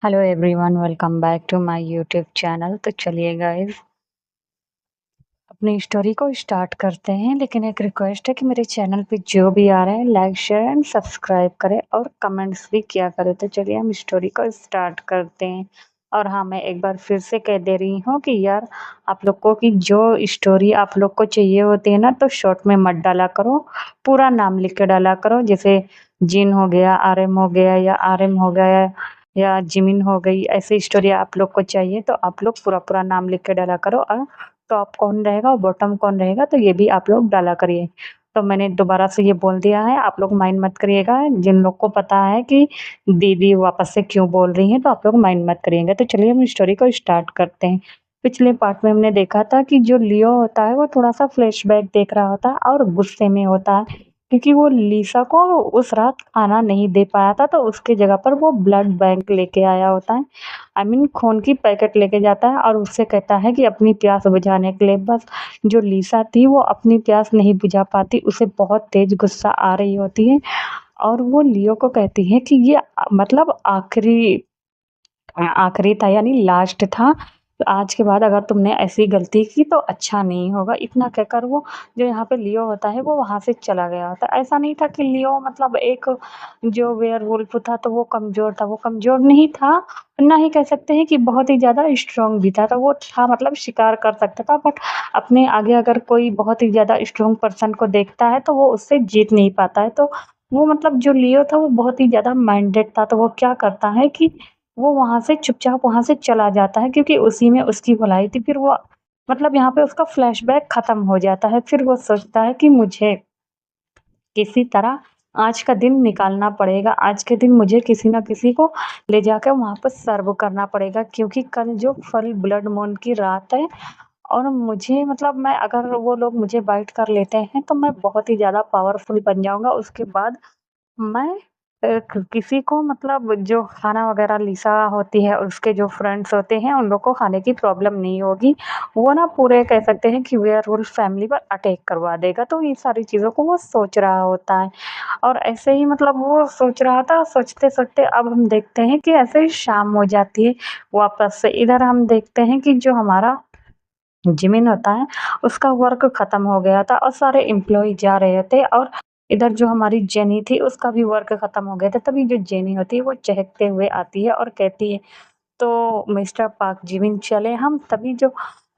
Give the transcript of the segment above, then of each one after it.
Hello everyone, welcome back to my YouTube channel. तो चलिए guys, अपनी स्टोरी को स्टार्ट करते हैं। लेकिन एक रिक्वेस्ट है कि मेरे चैनल पे जो भी आ रहे हैं लाइक शेयर एंड सब्सक्राइब करें और कमेंट्स भी किया करें। तो चलिए हम स्टोरी को स्टार्ट करते हैं। और हाँ, मैं एक बार फिर से कह दे रही हूँ कि यार, आप लोग को कि जो स्टोरी आप लोग को चाहिए होती है ना, तो शॉर्ट में मत डाला करो, पूरा नाम लिख के डाला करो। जैसे जिन हो गया, आरएम हो गया, या आरएम हो गया, या जिमिन हो गई। ऐसी स्टोरी आप लोग को चाहिए तो आप लोग पूरा पूरा नाम लिख के डाला करो। और टॉप कौन रहेगा और बॉटम कौन रहेगा तो ये भी आप लोग डाला करिए। तो मैंने दोबारा से ये बोल दिया है, आप लोग माइंड मत करिएगा। जिन लोग को पता है कि दीदी वापस से क्यों बोल रही हैं, तो आप लोग माइंड मत करिएगा। तो चलिए हम स्टोरी को स्टार्ट करते हैं। पिछले पार्ट में हमने देखा था कि जो लियो होता है वो थोड़ा सा फ्लैशबैक देख रहा होता है और गुस्से में होता है, क्योंकि वो लिसा को उस रात खाना नहीं दे पाया था, तो उसके जगह पर वो ब्लड बैंक लेके आया होता है। आई मीन खून की पैकेट लेके जाता है और उससे कहता है कि अपनी प्यास बुझाने के लिए। बस जो लिसा थी वो अपनी प्यास नहीं बुझा पाती, उसे बहुत तेज गुस्सा आ रही होती है। और वो लियो को कहती है कि ये मतलब आखिरी आखिरी था, यानी लास्ट था। तो आज के बाद अगर तुमने ऐसी गलती की तो अच्छा नहीं होगा। इतना कहकर वो जो यहाँ पे लियो होता है वो वहाँ से चला गया होता है। ऐसा नहीं था कि लियो मतलब एक जो वेयरवुल्फ था तो वो कमज़ोर था, वो कमज़ोर नहीं था। ना ही कह सकते हैं कि बहुत ही ज़्यादा स्ट्रॉन्ग भी था। तो वो था मतलब शिकार कर सकता था, बट अपने आगे अगर कोई बहुत ही ज़्यादा स्ट्रॉन्ग पर्सन को देखता है तो वो उससे जीत नहीं पाता है। तो वो मतलब जो लियो था वो बहुत ही ज़्यादा माइंडेड था। तो वो क्या करता है कि वो वहाँ से चुपचाप वहाँ से चला जाता है, क्योंकि उसी में उसकी भलाई थी। फिर वो मतलब यहाँ पे उसका फ्लैशबैक खत्म हो जाता है। फिर वो सोचता है कि मुझे किसी तरह आज का दिन निकालना पड़ेगा। आज के दिन मुझे किसी न किसी को ले जाकर वहाँ पर सर्व करना पड़ेगा, क्योंकि कल जो फुल ब्लड मून की रात है। और मुझे मतलब मैं अगर वो लोग मुझे बाइट कर लेते हैं तो मैं बहुत ही ज़्यादा पावरफुल बन जाऊँगा। उसके बाद मैं किसी को मतलब जो खाना वगैरह लिसा होती है और उसके जो फ्रेंड्स होते हैं उन लोग को खाने की प्रॉब्लम नहीं होगी। वो ना पूरे कह सकते हैं कि वेयरवुल्फ फैमिली पर अटैक करवा देगा। तो ये सारी चीज़ों को वो सोच रहा होता है। और ऐसे ही मतलब वो सोच रहा था, सोचते-सोचते अब हम देखते हैं कि ऐसे ही शाम हो जाती है वापस से। इधर हम देखते हैं कि जो हमारा जिमिन होता है उसका वर्क ख़त्म हो गया था और सारे एम्प्लॉई जा रहे थे। और इधर जो हमारी जेनी थी उसका भी वर्क ख़त्म हो गया था। तभी जो जेनी होती है वो चहकते हुए आती है और कहती है, तो मिस्टर पार्क जिमिन चले हम। तभी जो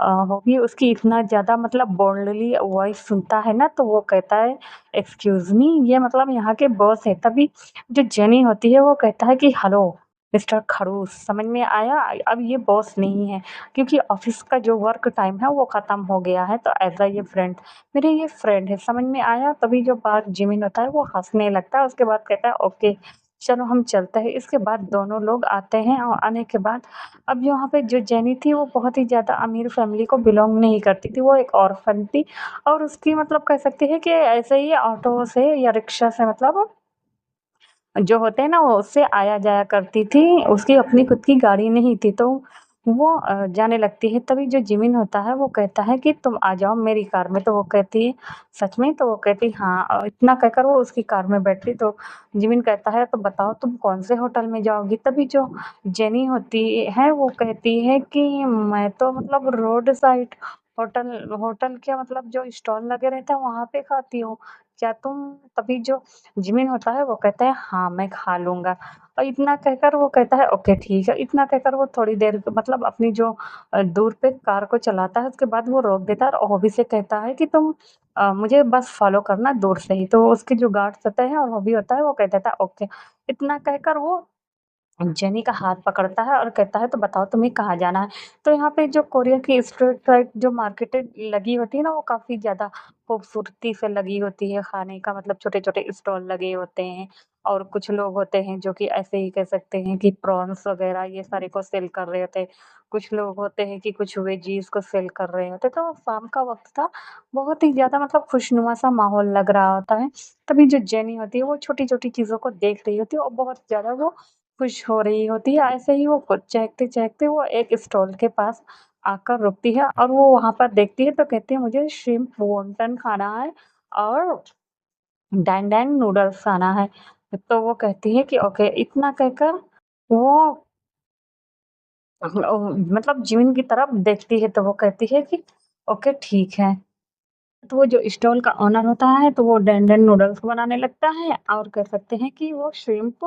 होगी उसकी इतना ज़्यादा मतलब बोल्डली वॉइस सुनता है ना, तो वो कहता है एक्सक्यूज़ मी, ये मतलब यहाँ के बॉस है। तभी जो जेनी होती है वो कहता है कि हेलो मिस्टर खड़ूस, समझ में आया? अब ये बॉस नहीं है, क्योंकि ऑफिस का जो वर्क टाइम है वो ख़त्म हो गया है। तो एज़ अ ये फ्रेंड, मेरे ये फ्रेंड है, समझ में आया? तभी जो पार्क जिमिन होता है वो हँसने लगता है। उसके बाद कहता है ओके चलो हम चलते हैं। इसके बाद दोनों लोग आते हैं और आने के बाद अब यहाँ पे जो जेनी थी वो बहुत ही ज़्यादा अमीर फैमिली को बिलोंग नहीं करती थी। वो एक ऑर्फन थी और उसकी मतलब कह सकते हैं कि ऐसे ही ऑटो से या रिक्शा से मतलब जो होते हैं ना वो उससे आया जाया करती थी। उसकी अपनी खुद की गाड़ी नहीं थी। तो वो जाने लगती है। तभी जो जिमिन होता है वो कहता है कि तुम आ जाओ मेरी कार में। तो वो कहती है सच में? तो वो कहती हाँ। इतना कहकर वो उसकी कार में बैठती। तो जिमिन कहता है तो बताओ तुम कौन से होटल में जाओगी? तभी जो जेनी होती है वो कहती है कि मैं तो मतलब रोड साइड होटल, होटल क्या मतलब जो स्टॉल लगे रहते हैं वहाँ पे खाती हूँ। क्या तुम? तभी जो जिमिन होता है वो कहता है हाँ मैं खा लूँगा। और इतना कहकर वो कहता है ओके ठीक है। इतना कहकर वो थोड़ी देर मतलब अपनी जो दूर पे कार को चलाता है। उसके बाद वो रोक देता है और हॉबी से कहता है कि तुम मुझे बस फॉलो करना दूर से ही। तो उसके जो गार्ड्स होते हैं और हॉबी होता है वो कह देता है ओके। इतना कहकर वो जेनी का हाथ पकड़ता है और कहता है तो बताओ तुम्हें कहाँ जाना है? तो यहाँ पे जो कोरिया की स्ट्रीट साइड जो मार्केटें लगी होती है ना वो काफ़ी ज़्यादा खूबसूरती से लगी होती है। खाने का मतलब छोटे-छोटे स्टॉल लगे होते हैं और कुछ लोग होते हैं जो कि ऐसे ही कह सकते हैं कि प्रॉन्स वग़ैरह ये सारे को सेल कर रहे होते हैं। कुछ लोग होते हैं कि कुछ वेजीज़ को सेल कर रहे होते हैं। तो शाम का वक़्त था, बहुत ही ज़्यादा मतलब खुशनुमा सा माहौल लग रहा होता है। तभी जो जेनी होती है वो छोटी-छोटी चीज़ों को देख रही होती है और बहुत ज़्यादा वो खुश हो रही होती है। ऐसे ही वो खुद चहकते-चहकते वो एक स्टॉल के पास आकर रुकती है और वो वहाँ पर देखती है तो कहती है मुझे श्रिम्प वॉन्टन खाना है और डैन डैन नूडल्स खाना है। तो वो कहती है कि ओके। इतना कहकर वो मतलब जिमिन की तरफ देखती है तो वो कहती है कि ओके ठीक है। तो वो जो स्टॉल का ओनर होता है तो वो डैन-डैन नूडल्स बनाने लगता है और कह सकते हैं कि वो श्रिम्प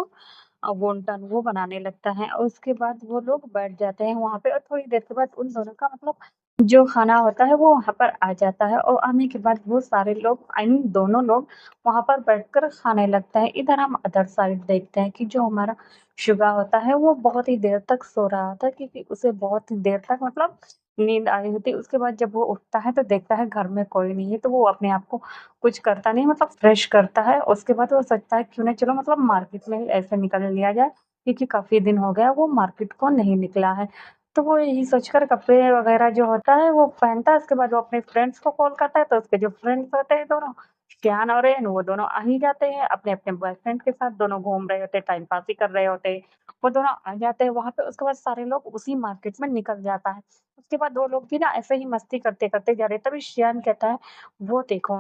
वोंटन वो बनाने लगता है और उसके बाद वो लोग बैठ जाते हैं वहाँ पे और थोड़ी देर के बाद उन दोनों का मतलब जो खाना होता है वो वहाँ पर आ जाता है और आने के बाद वो सारे लोग आई मीन दोनों लोग वहाँ पर बैठकर खाने लगते हैं। इधर हम अदर साइड देखते हैं कि जो हमारा शुगा होता है वो बहुत ही देर तक सो रहा था क्योंकि उसे बहुत ही देर तक मतलब नींद आई होती है। उसके बाद जब वो उठता है तो देखता है घर में कोई नहीं है, तो वो अपने आप को कुछ करता नहीं मतलब फ्रेश करता है। उसके बाद वो सोचता है क्यों ना चलो मतलब मार्केट में ही ऐसे निकल लिया जाए क्योंकि काफ़ी दिन हो गया वो मार्केट को नहीं निकला है। तो वो यही सोचकर कपड़े वग़ैरह जो होता है वो पहनता है, उसके बाद वो अपने फ्रेंड्स को कॉल करता है, तो उसके जो फ्रेंड्स होते हैं दोनों, श्यान और रेन वो दोनों आ ही जाते हैं। अपने-अपने बॉयफ्रेंड के साथ दोनों घूम रहे होते हैं, टाइम पास ही कर रहे होते हैं। वो दोनों आ जाते हैं वहाँ पे, उसके बाद सारे लोग उसी मार्केट में निकल जाता है। उसके बाद वो लोग भी ना ऐसे ही मस्ती करते-करते जा रहे हैं, तभी श्यान कहता है, "वो देखो,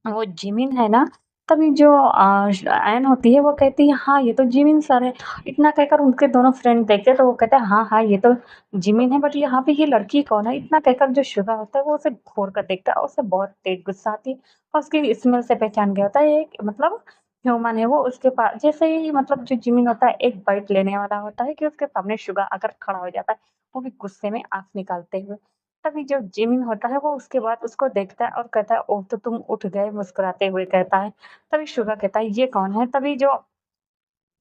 वो जिमिन है ना?" तभी जो ऐन होती है वो कहती है, "हाँ, ये तो जिमिन सर है।" इतना कहकर उनके दोनों फ्रेंड देखते हैं तो वो कहता है, "हाँ, हाँ, ये तो जिमिन है बट यहाँ पे ये लड़की कौन है?" इतना कहकर जो शुगा होता है वो उसे घूर कर देखता है और उसे बहुत तेज़ गुस्सा आती है और उसकी स्मेल से पहचान गया होता है ये एक मतलब ह्यूमन है वो। उसके पास जैसे ही मतलब जो जिमिन होता है एक बाइट लेने वाला होता है कि उसके सामने शुगा आकर खड़ा हो जाता है, वो भी गुस्से में आँख निकालते हुए। तभी जो जिमिन होता है वो उसके बाद उसको देखता है और कहता है, "ओह! तो तुम उठ गए?" मुस्कुराते हुए कहता है। तभी शुगा कहता है, "ये कौन है?" तभी जो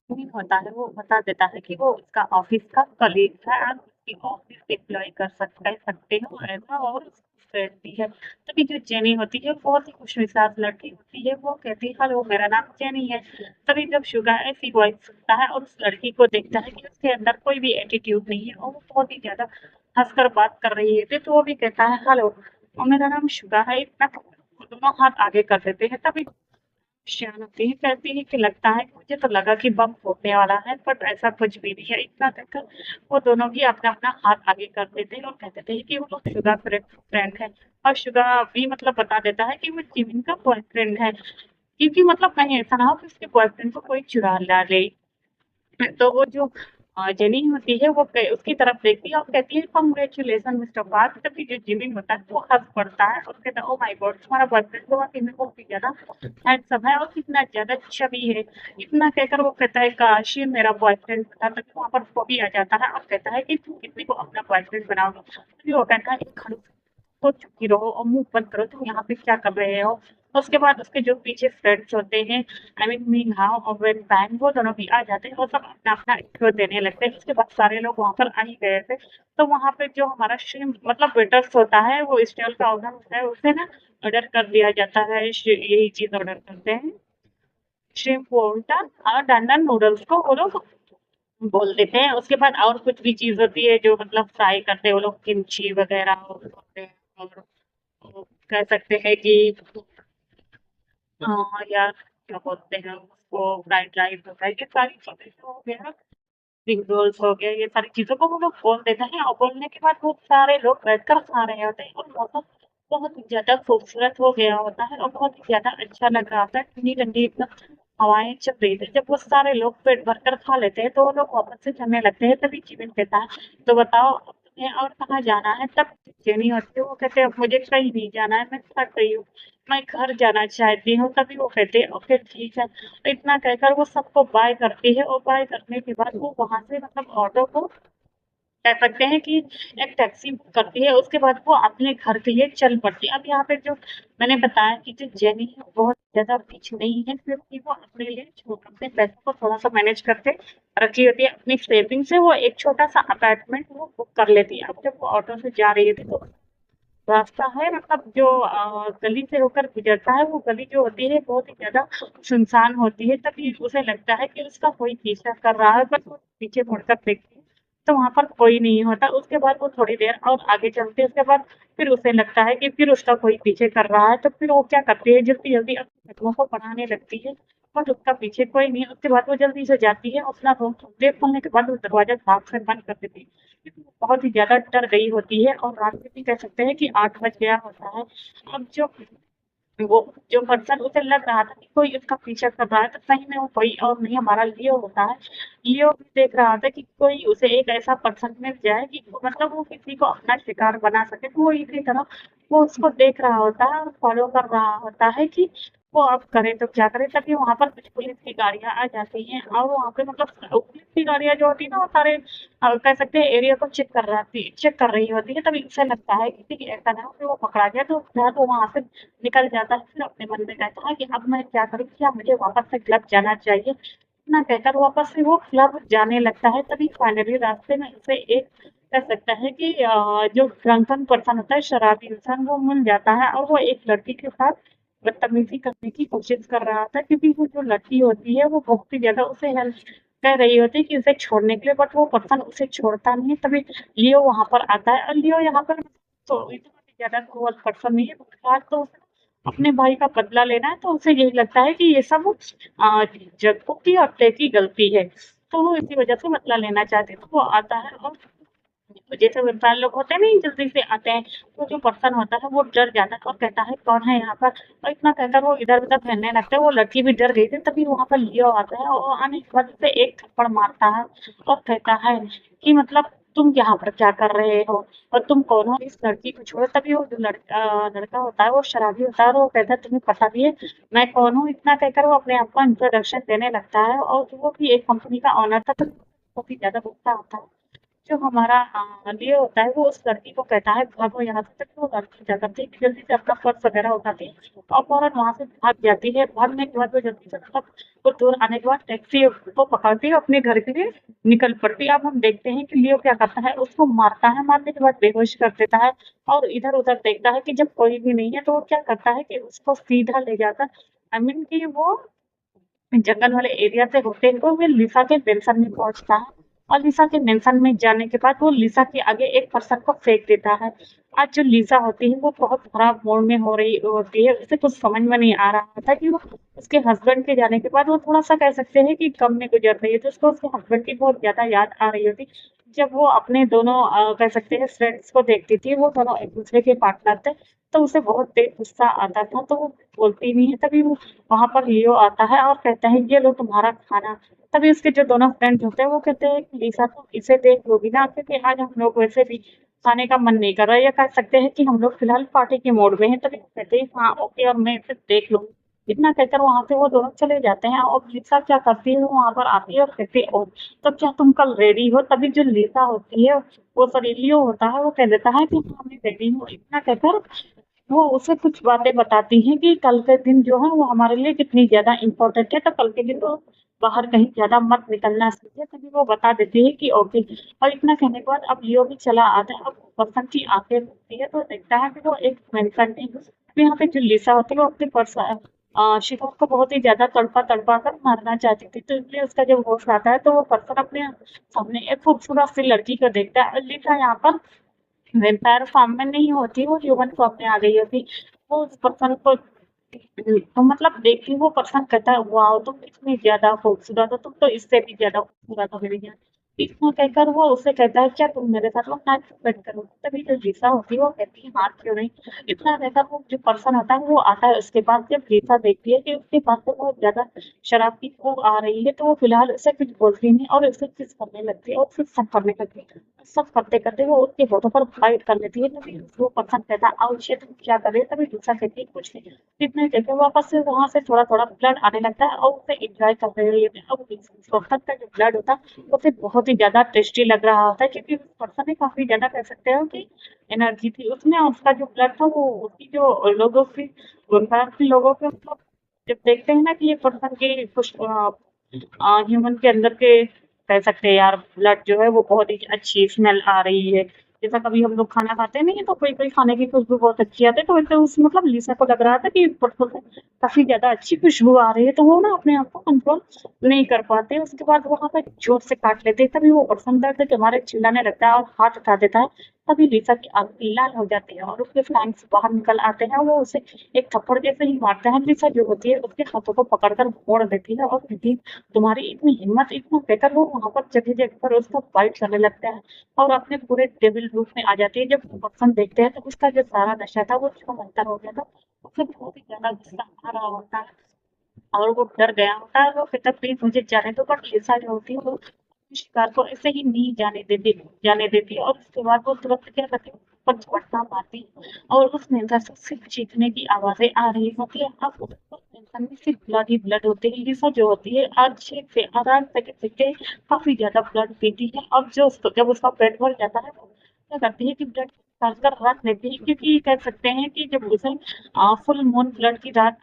जिमिन होता है वो बता देता है कि वो उसका ऑफ़िस का कलीग है, आप उसकी ऑफ़िस एम्प्लॉयी कह सकते हो ऐसा और उसकी फ्रेंड भी है। तभी जो जेनी होती है बहुत ही खुशमिज़ाज लड़की होती है, वो कहती है, "हेलो मेरा नाम जेनी है।" तभी जब शुगा ऐसी वॉइस सुनता है और उस लड़की को देखता है कि उसके अंदर कोई भी एटीट्यूड नहीं है और वो बहुत ही ज़्यादा हँसकर बात कर रही है, तो वो भी कहता है, "हेलो मेरा नाम शुगा है।" इतना वो दोनों हाथ आगे कर देते हैं। तभी शांति कहती है कि लगता है कि मुझे तो लगा कि बम फूटने वाला है, बट ऐसा कुछ भी नहीं है। इतना कहकर वो दोनों भी अपना-अपना हाथ आगे कर देते हैं और कह देते हैं कि वो लोग शुगा फ्रेंड है और शुगा भी मतलब बता देता है कि वो जिमिन का बॉयफ्रेंड है। क्योंकि मतलब कहीं ऐसा ना हो कि उसके बॉयफ्रेंड को कोई चुरा ना ले। तो वो जो जेनी होती है वो उसकी तरफ देखती है और कहती है कांग्रेचुलेशन मिस्टर पार्क। तभी जो जिमिन होता है वो हंस पड़ता है और कहता है ओह माय गॉड तुम्हारा बॉयफ्रेंड तो वाकई में बहुत ही ज्यादा हैंडसम है और कितना ज्यादा छवि है। इतना कहकर वो कहता है काश ये मेरा बॉयफ्रेंड था। तभी वहां पर वो भी आ जाता है और कहता है कि तुम कितने को अपना बॉयफ्रेंड बनाओगे। तभी वो कहता है एक खड़ूस को चुपी रहो और मुंह बंद करो तुम यहाँ पे क्या कर रहे हो। उसके बाद उसके जो पीछे फ्रेंड्स होते हैं आई मीन मिंग हाओ और वेन पैंग वो दोनों भी आ जाते हैं और सब अपना-अपना इंट्रो देने लगते हैं। उसके बाद सारे लोग वहाँ पर आ ही गए थे। तो वहाँ पे जो हमारा श्रिम्प मतलब वेटर्स होता है, वो स्टॉल का ओनर होता है, उसे ना ऑर्डर कर दिया जाता है। यही चीज़ ऑर्डर करते हैं, श्रिम्प वोल्टन और डन-डन नूडल्स को वो लोग बोल देते हैं। उसके बाद और कुछ भी चीज़ होती है जो मतलब फ्राई करते हैं वो लोग किमची वगैरह और वो कह सकते हैं कि हाँ, यार क्या बोलते हैं उसको फ्राइड राइस होता है, ये सारी चीज़ें जो हो गया स्प्रिंग रोल्स हो गए, ये सारी चीज़ों को वो लोग बोल देते हैं और बोलने के बाद बहुत सारे लोग बैठकर खा रहे होते हैं और मौसम बहुत ही ज़्यादा खूबसूरत हो गया होता है और बहुत ही ज़्यादा अच्छा लग रहा होता है। ठंडी-ठंडी एकदम हवाएँ चल रही थी। जब वो सारे लोग पेट भरकर खा लेते हैं, तो वो लोग वापस से चलने लगते हैं, तभी जीवन कहता है, "तो बताओ अब तुम्हें और कहाँ जाना है?" तब जेनी होती है, वो कहते हैं, "अब मुझे कहीं नहीं जाना है, मैं थक गई हूँ, मैं घर जाना चाहती हूँ।" तभी वो कहते हैं, "ओके ठीक है।" इतना कहकर वो सबको बाय करती है और बाय करने के बाद वो वहाँ से मतलब ऑटो को कह सकते हैं कि एक टैक्सी बुक करती है, उसके बाद वो अपने घर के लिए चल पड़ती है। अब यहाँ पे जो मैंने बताया कि जो जेनी है बहुत ज़्यादा रिच नहीं है, क्योंकि वो अपने लिए अपने पैसों को थोड़ा-सा मैनेज करके रखी होती है। अपनी सेविंग से वो एक छोटा-सा अपार्टमेंट वो बुक कर लेती है। अब जब वो ऑटो से जा रही थी तो रास्ता है मतलब जो गली से होकर गुजरता है, वो गली जो होती है बहुत ही ज़्यादा सुनसान होती है, तभी उसे लगता है कि उसका कोई पीछा कर रहा है, बट वो पीछे मुड़कर देखती है, तो वहाँ पर कोई नहीं होता। उसके बाद वो थोड़ी देर और आगे चलती है, उसके बाद फिर उसे लगता है कि फिर उसका कोई पीछे कर रहा है, तो फिर वो क्या करती है, जल्दी-जल्दी अपने कदमों को बढ़ाने लगती है, बट उसका पीछे कोई नहीं है। उसके बाद वो जल्दी से जाती है, अपना रूम गेट खोलने के बाद वो दरवाज़ा धाक से बंद कर देती है। बहुत ही ज़्यादा डर गई होती है और रात में भी कह सकते हैं कि 8 बज गया होता है। अब जो वो जो पर्सन उसे लग रहा था कि कोई उसका पीछा कर रहा है, तो सही में वो कोई और नहीं हमारा लियो होता है। लियो भी देख रहा था कि कोई उसे एक ऐसा पर्सन मिल जाए कि मतलब वो किसी को अपना शिकार बना सके, तो वो इसी तरह वो उसको देख रहा होता है और फॉलो कर रहा होता है कि वो अब करे तो क्या करे। तभी वहां पर कुछ पुलिस की गाड़ियां आ जाती हैं और वहां पे मतलब पुलिस की गाड़ियां जो होती है ना, वो सारे कह सकते हैं एरिया को चेक कर रही होती है। तभी उसे लगता है कि ठीक है, ऐसा ना हो कि वो पकड़ा गया, तो फिर वो वहां से निकल जाता है। फिर अपने मन में कहता है कि अब मैं क्या करूँ, क्या मुझे वापस से क्लब जाना चाहिए। इतना कहकर वापस से वो क्लब जाने लगता है। तभी फाइनली रास्ते में उसे एक कह सकता है कि जो ड्रंकन पर्सन होता है, शराबी इंसान, वो मिल जाता है और वो एक लड़की के साथ बदतमीजी करने की कोशिश कर रहा था, क्योंकि वो जो लड़की होती है वो बहुत ही ज्यादा उसे हेल्प कर रही होती है कि उसे छोड़ने के लिए, बट वो पर्सन उसे छोड़ता नहीं। तभी लियो वहां पर आता है और लियो यहाँ पर तो इतना भी ज्यादा क्रूअल पर्सन नहीं है। फिलहाल तो उसे अपने भाई का बदला लेना है, तो उसे यही लगता है कि ये सब जग्गू की और ते की गलती है, तो वो इसी वजह से बदला लेना चाहते हैं। तो वो आता है और जैसे व्यापारी लोग होते हैं नहीं, जल्दी से आते हैं, तो जो पर्सन होता है वो डर जाता है और कहता है कौन है यहाँ पर। और इतना कहकर वो इधर उधर फैलने लगता है। वो लड़की भी डर गई थी। तभी वहां पर लियो आता है और आने के बाद उसे एक थप्पड़ मारता है और कहता है कि मतलब तुम यहाँ पर क्या कर रहे हो और तुम कौन हो, इस लड़की को छोड़ो। तभी वो जो लड़का होता है वो शराबी होता है और वो कहता है तुम्हें पता भी है मैं कौन हूँ। इतना कहकर वो अपने आप का इंट्रोडक्शन देने लगता है और वो भी एक कंपनी का ऑनर था, तो बहुत ही ज्यादा गुस्सा आता है। जो हमारा लिए होता है वो उस लड़की को कहता है भागो यहाँ से। तक वो लड़की क्या करती है कि जल्दी से अपना पर्स वगैरह उठाती है और फौरन वहां से भाग जाती है। भागने के बाद वो जल्दी से मतलब कुछ दूर आने के बाद टैक्सी को पकड़ती है, अपने घर के लिए निकल पड़ती है। अब हम देखते हैं कि लियो क्या करता है, उसको मारता है, मारने के बाद बेहोश कर देता है और इधर उधर देखता है कि जब कोई भी नहीं है, तो वो क्या करता है कि उसको सीधा ले जाता है। आई मीन कि वो जंगल वाले एरिया से होते हुए वो लिसा के मेंशन में पहुंचता है और लिसा के मेंशन में जाने के बाद वो लिसा के आगे एक पर्सन को फेंक देता है। आज जो लिसा होती है वो बहुत खराब मूड में हो रही होती है। उसे कुछ समझ में नहीं आ रहा था कि वो उसके हस्बैंड के जाने के बाद वो थोड़ा सा कह सकते हैं कि गम में गुजर रही है, तो उसको उसके हस्बैंड की बहुत ज्यादा याद आ रही होती। जब वो अपने दोनों कह सकते हैं फ्रेंड्स को देखती थी, वो दोनों एक दूसरे के पार्टनर थे, तो उसे बहुत तेज गुस्सा आता था, तो वो बोलती नहीं है। तभी वो वहां पर लियो आता है और कहता है ये लो तुम्हारा खाना। तभी उसके जो दोनों फ्रेंड्स होते हैं वो कहते हैं कि लिसा तुम इसे देख लोगी ना, क्योंकि आज हम लोग वैसे भी खाने का मन नहीं कर रहा है, या कह सकते हैं कि हम लोग फिलहाल पार्टी के मोड में हैं। तभी वो कहते हैं हाँ ओके और मैं इसे देख लूंगी। इतना कहकर वहां से वो दोनों चले जाते हैं और लिसा क्या करती है, वो वहां पर आती है और कहती है ओ तो क्या तुम कल रेडी हो। तभी जो लिसा होती है वो सॉरी लियो होता है, वो कह देता है कि हाँ मैं रेडी हूँ। इतना कहकर वो उसे कुछ बातें बताती हैं कि कल के दिन जो है वो हमारे लिए कितनी ज्यादा इम्पोर्टेंट है, तो कल के दिन तो बाहर कहीं ज्यादा मत निकलना चाहिए। तभी वो बता देती है कि ओके। और इतना कहने के बाद अब लियो भी चला आता है। अब पर्सन की आंखें खुलती है तो देखता है कि वो एक मेंशन है। तो यहाँ पे जो लिसा होती है वो अपने शिकार को बहुत ही ज्यादा तड़पा तड़पा कर मारना चाहती थी, तो इसलिए उसका जब होश आता है तो वो पर्सन अपने सामने एक खूबसूरत सी लड़की को देखता है और लिसा यहाँ पर वेम्पायर फॉर्म में नहीं होती, वो ह्यूमन फॉर्म में आ गई होती। वो उस पर्सन को तो मतलब देख के वो पर्सन कहता है वाओ तुम कितनी ज्यादा खूबसूरत हो, तुम तो इससे भी ज्यादा खूबसूरत हो मेरी जान। इतना कहकर वो उसे कहता है क्या तुम मेरे साथ वो नाच बैठ करो। तभी जो लीसा होती है वो कहती है हाँ क्यों नहीं। इतना कहकर वो जो पर्सन होता है वो आता है उसके पास। जब लीसा देखती है कि उसके पास से बहुत ज्यादा शराब की खूब आ रही है, तो वो फिलहाल उसे कुछ बोलती नहीं और उसे किस करने लगती है और फिर सब करने लगती है। सब करते करते वो उसके होठों पर फाइट कर लेती है। तभी वो पर्सन कहता है आओ ये तुम क्या कर रहे हो। तभी दूसरा कहती है कुछ नहीं। इतने कहते वापस से वहां से थोड़ा थोड़ा ब्लड आने लगता है और उसे एंजॉय कर रहे होते हैं। अब इस पर्सन का जो ब्लड होता है उसे बहुत ही ज्यादा टेस्टी लग रहा होता है, क्योंकि उस पर्सन ने काफी ज्यादा कह सकते हो कि एनर्जी थी उसमें। और उसका जो ब्लड था वो उसकी जो लोगों की लोगों के मतलब जब देखते हैं ना कि ये पर्सन की कुछ ह्यूमन के अंदर के कह सकते हैं यार ब्लड जो है वो बहुत ही अच्छी स्मेल आ रही है। जैसा कभी हम लोग खाना खाते नहीं तो कोई कोई खाने की खुशबू बहुत अच्छी आती है, तो वैसे उस मतलब लिसा को लग रहा था कि परसों से काफी ज्यादा अच्छी खुशबू आ रही है, तो वो ना अपने आप को कंट्रोल नहीं कर पाते। उसके बाद वहां पर जोर से काट लेते हैं। तभी वो पर्सन दर्द के मारे चिल्लाने लगता है और हाथ उठा देता है। तभी लिसा की आँखें लाल हो जाती है और उसके फैंग्स बाहर निकल आते हैं। वो उसे एक थप्पड़ जैसे ही मारता है। लिसा जो होती है उसके हाथों को पकड़कर फोड़ देती है और कहती है, तुम्हारी इतनी हिम्मत, इतना कहकर वो वहां पर जगह जगह पर उसका फाइट करने लगता है और अपने पूरे डेविल रूप में आ जाती है। जब पर्सन देखते हैं तो उसका जो सारा नशा था वो छूमंतर हो गया था। उसे बहुत ही ज्यादा गुस्सा आ रहा होता है और वो डर गया होता है। वो कहता प्लीज मुझे जाने दो, बट लिसा जो होती है वो शिकार को ऐसे ही नहीं जाने देती और उसके बाद वो तुरंत क्या करती है, ऊपर झपट्टा मारती है और उस निंदा से सिर्फ चीखने की आवाजें आ रही होती है। अब उस इंसान में सिर्फ ब्लड ही ब्लड होती है। लिसा जो होती है आज से आराम से काफी ज्यादा ब्लड पीती है और जो जब उसका पेट भर जाता है तो क्या करती है कि ब्लड कर रख लेती है, क्योंकि कह सकते हैं कि जब उसे फुल मून ब्लड की रात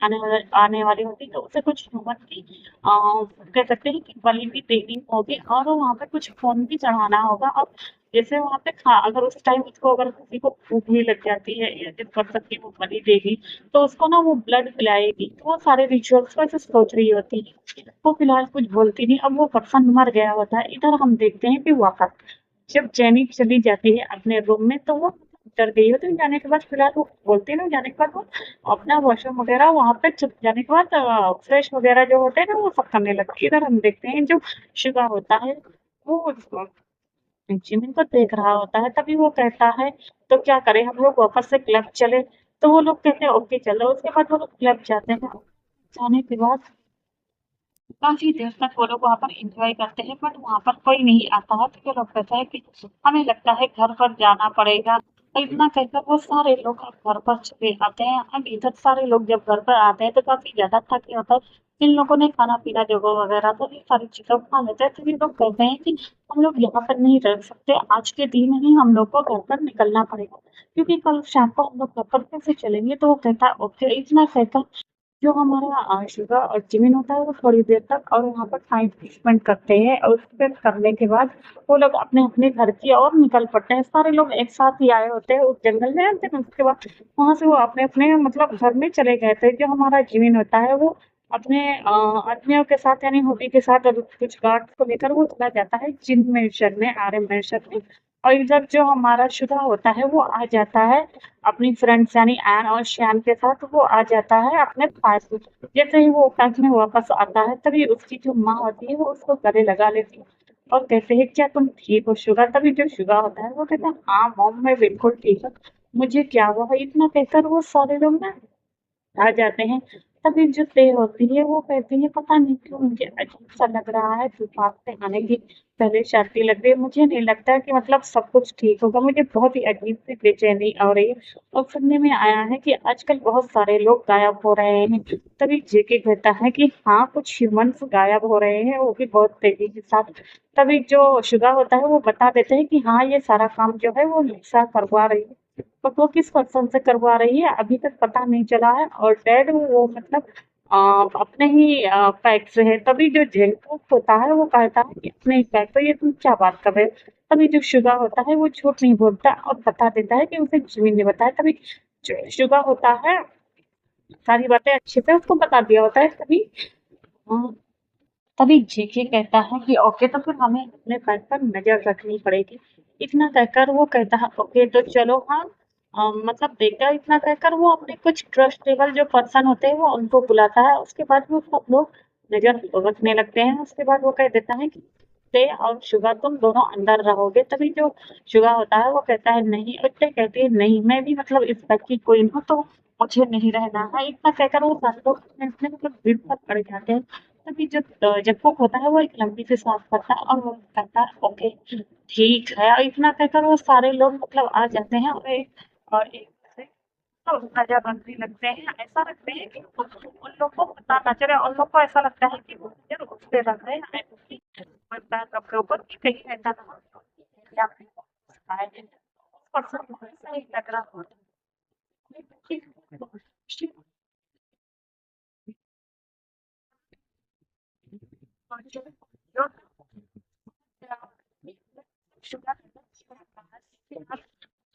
आने वाली होती है तो उसे कुछ ह्यूमन की कह सकते हैं कि बलि भी देनी होगी और वहाँ पे कुछ खून भी चढ़ाना होगा। और जैसे वहाँ पे अगर उस टाइम उसको अगर किसी को भूख भी लग जाती है या जिस पर्सन की वो बलि देगी तो उसको ना वो ब्लड पिलाएगी। तो वो सारे रिचुअल्स को ऐसे सोच रही होती है। वो फिलहाल कुछ बोलती नहीं। अब वो पर्सन मर गया होता है। इधर हम देखते हैं कि वापस जब जेनी चली जाती है अपने रूम में तो वो डर गई होती है। जाने के बाद फिलहाल वो बोलती है ना, जाने के बाद वो अपना वॉशरूम वगैरह वहां पे चुप जाने के बाद फ्रेश वगैरह जो होते हैं ना वो सब करने लगती है। इधर हम देखते हैं जो शुगा होता है वो जिमिन को देख रहा होता है। तभी वो कहता है तो क्या करें, हम लोग वापस से क्लब चले। तो वो लोग कहते हैं ओके चलो। उसके बाद वो लोग क्लब जाते हैं। जाने के बाद काफी देर तक वो लोग वहाँ पर एंजॉय करते हैं, बट वहाँ पर कोई नहीं आता है। तो ये लोग कहते हैं कि हमें लगता है घर पर जाना पड़ेगा। तो इतना कहकर वो सारे लोग अब घर पर चले आते हैं। अब इधर सारे लोग जब घर पर आते हैं तो काफी ज्यादा थके होता है। इन लोगों ने खाना पीना जगह वगैरह तो ये सारी चीजें खा लेते हैं। तो ये लोग कहते हैं कि हम लोग यहाँ पर नहीं रह सकते, आज के दिन ही हम लोग को घर पर निकलना पड़ेगा, क्योंकि कल शाम को हम लोग घर पर कैसे चलेंगे। तो वो कहता है ओके। इतना कहकर जो हमारा शुगर और जिमिन होता है वो थोड़ी देर तक और वहाँ पर टाइम स्पेंड करते हैं और स्पेंड करने के बाद वो लोग अपने अपने घर की ओर निकल पड़ते हैं। सारे लोग एक साथ ही आए होते हैं उस जंगल में। फिर उसके बाद वहां से वो अपने अपने मतलब घर में चले गए थे। जो हमारा जिमिन होता है वो अपने आदमियों के साथ यानी होबी के साथ और कुछ गार्ड्स को लेकर वो चला जाता है जिन मेंशन में, आर्य मेंशन में। और इधर जो हमारा शुदा होता है वो आ जाता है अपनी फ्रेंड्स यानी एन और शैन के साथ। वो आ जाता है अपने पास। जैसे ही वो पास में वापस आता है तभी उसकी जो माँ होती है वो उसको गले लगा लेती है और कहते हैं क्या तुम ठीक हो शुगा। तभी जो शुगा होता है वो कहता है हाँ मॉम मैं बिल्कुल ठीक हूँ, मुझे क्या हुआ। इतना कहकर वो सारे लोग ना आ जाते हैं। तभी जो तय होती है वो कहती है पता नहीं क्यों मुझे अजीब सा लग रहा है, तूफान से आने की पहले शांति लग रही है। मुझे नहीं लगता कि मतलब सब कुछ ठीक होगा। मुझे बहुत ही अजीब सी बेचैनी हो रही है और सुनने में आया है कि आजकल बहुत सारे लोग गायब हो रहे हैं। तभी जेके कहता है कि हाँ कुछ ह्यूमंस गायब हो रहे हैं, वो भी बहुत तेजी के साथ। तभी जो शुगा होता है वो बता देते हैं कि हाँ ये सारा काम जो है वो लिसा करवा रही है। बट वो किस पर्सन से करवा रही है अभी तक पता नहीं चला है। और डैड वो मतलब अपने ही पैक से है। तभी जो जेनकुक होता है वो कहता है कि अपने ही पैक, तो ये तुम क्या बात कर रहे हो। तभी जो शुगा होता है वो झूठ नहीं बोलता और बता देता है कि उसे जिमिन ने बताया। तभी जो शुगा होता है सारी बातें अच्छे से उसको बता दिया होता है। तभी अ, तभी जेके कहता है कि ओके तो फिर हमें अपने पैक पर नजर रखनी पड़ेगी। इतना कहकर वो कहता है ओके तो चलो हाँ मतलब देखा। इतना कहकर वो अपने कुछ ट्रस्टेबल जो पर्सन होते हैं वो उनको बुलाता है। उसके बाद वो सब लोग नजर रखने लगते हैं। उसके बाद वो कह देता है कि ते और शुगा तुम दोनों अंदर रहोगे। तभी जो शुगा होता है वो कहता है नहीं, और ते कहती है नहीं मैं भी मतलब इस पैक की क्वीन हूँ तो मुझे नहीं रहना है। इतना कहकर वो सारे लोग अपने अपने मतलब भीड़ पर पड़ जाते हैं। तभी जो जगपुक होता है वो एक लंबी सी सांस भरता है और वो कहता है ओके ठीक है। और इतना कहकर वो सारे लोग मतलब आ जाते हैं और एक से तो नजर रखने लगते हैं। ऐसा रखते हैं कि उन लोग को पता ना चले। उन लोग को ऐसा लगता है कि वो नजर उस पे रख रहे हैं सबके ऊपर कि कहीं ऐसा ना हो या फिर उस पर्सन को ऐसा ही लग रहा होता है।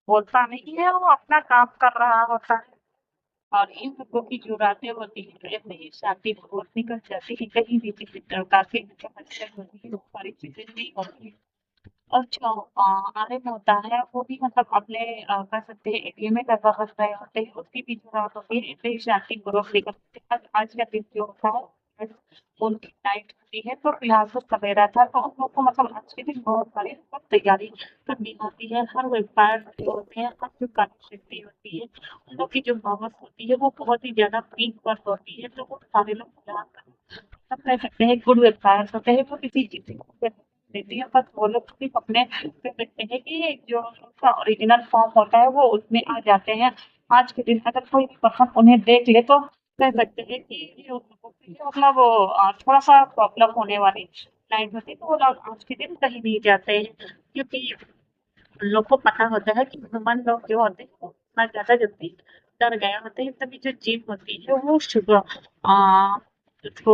बोलता नहीं है, वो अपना काम कर रहा होता है। और इन लोगों की जो रातें होती हैं ऐसे ही शांतिपूर्वक निकल जाती है। कहीं भी किसी प्रकार की समस्या होती है, सारी चीजें नहीं होती है। और जो आर्यन होता है वो भी मतलब अपने कह सकते हैं एक लिमिट तक बरस रहे होते हैं, उसकी भी जो रात होती है इतनी शांति पूर्वक निकल आज का दिन जो होता है उनकी नाइट होती है तो फिलहाल तो सवेरा था तो उन लोग को मतलब आज के दिन बहुत सारी मतलब तैयारी करनी होती है। हर वेबसाइट जो होते हैं, हर जो कार्यशक्ति होती है, उन लोग की जो पावर्स होती है वो बहुत ही ज़्यादा पीक पर होती है। तो वो सारे लोग फिलहाल सब कह सकते हैं गुड वेबसाइट्स होते हैं वो किसी चीज़ को देती है, बस वो लोग सिर्फ अपने कह सकते हैं कि जो उसका ओरिजिनल फॉर्म होता है वो उसमें आ जाते हैं। आज के दिन अगर कोई भी पर्सन उन्हें देख ले तो कह सकते हैं कि ये उन लोगों के लिए मतलब थोड़ा-सा प्रॉब्लम होने वाली लाइन होती है, तो वो लोग आज के दिन कहीं नहीं जाते हैं क्योंकि उन लोग को पता होता है कि ह्यूमन लोग जो होते हैं वो इतना ज़्यादा जल्दी डर गए होते हैं, तभी जो जीभ होती है वो सुबह उसको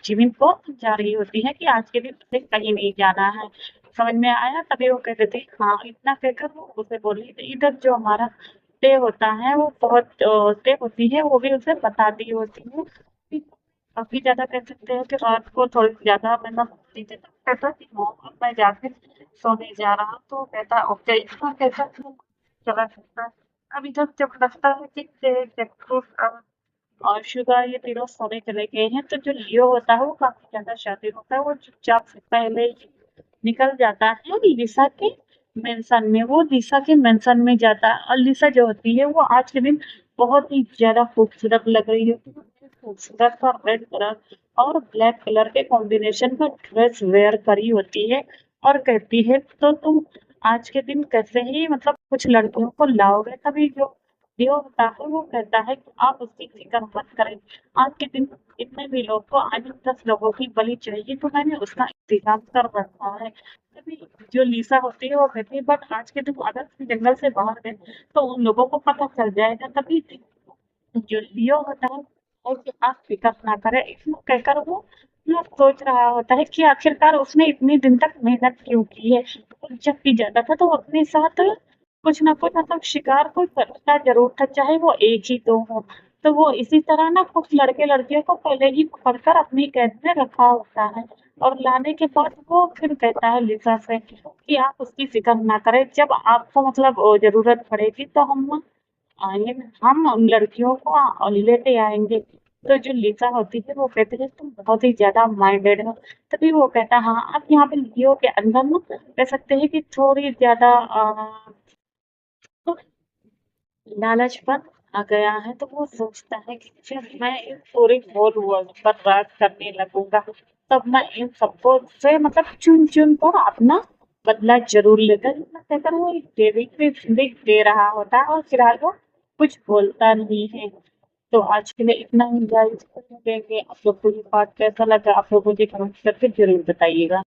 जिमिन को जा रही होती है कि आज के दिन उसे कहीं नहीं जाना है। समझ में आया? तभी वो कह देते हैं हाँ, इतना कहकर वो उसे बोली इधर जो हमारा डे होता है वो बहुत डे होती है वो भी उसे बताती होती है कि काफ़ी ज़्यादा कह सकते हैं कि रात को थोड़ी ज़्यादा मतलब होती थी तो कहता कि हाँ, अब मैं जाके सोने जा रहा हूँ तो कहता ओके हाँ, कहता चला सकता है। अब इधर जब लगता है कि और शुगा ये तीनों सोने चले गए हैं तो जो लियो होता है वो काफी ज्यादा शातिर होता है वो चुपचाप से पहले ही निकल जाता है लिसा के मेंशन में। वो लिसा के मेंशन में जाता है और लिसा जो होती है वो आज के दिन बहुत ही ज्यादा खूबसूरत लग रही होती है। खूबसूरत सा रेड कलर और ब्लैक कलर के कॉम्बिनेशन का ड्रेस वेयर करी होती है और कहती है तो तुम आज के दिन कैसे ही मतलब कुछ लड़कियों को लाओगे। तभी जो लियो होता है वो कहता है कि आप उसकी फिक्र मत करें। आज के दिन इतने भी लोग को आज 10 लोगों की बलि चाहिए तो मैंने उसका इंतजाम कर रखा है। तभी जो लिसा होती है वो कहती है बट आज के दिन अगर हम जंगल से बाहर गए तो उन लोगों को पता चल जाएगा। तभी जो लियो होता है और कि आप फिक्र ना करें इसमें कहकर वो लोग सोच रहा होता है कि आखिरकार उसने इतनी दिन तक मेहनत क्यों की है। और जब भी जाता था तो वो अपने साथ कुछ ना कुछ मतलब शिकार कोई करता जरूर था चाहे वो एक ही तो हो। तो वो इसी तरह ना कुछ लड़के लड़कियों को पहले ही पकड़कर अपनी कैद में रखा होता है और लाने के बाद वो फिर कहता है लिसा से कि आप उसकी फिक्र ना करें जब आपको मतलब जरूरत पड़ेगी तो आएंगे हम उन लड़कियों को लेते आएंगे। तो जो लिसा होती है वो कहती है तुम बहुत ही ज्यादा माइंडेड हो। तभी वो कहता हाँ आप यहाँ पे लियो के अंदर ना कह सकते हैं कि थोड़ी ज्यादा लालचपन आ गया है तो वो सोचता है कि जब मैं इस पूरी होल वर्ल्ड पर राज करने लगूंगा तब मैं इन सबको से मतलब चुन चुन कर अपना बदला जरूर लेकर कहकर वो एक लिख दे रहा होता है और फिलहाल वो कुछ बोलता नहीं है। तो आज के लिए इतना ही गाइस, देंगे आप लोग को ये पार्ट कैसा लगा आप लोग मुझे कमेंट करके जरूर बताइएगा।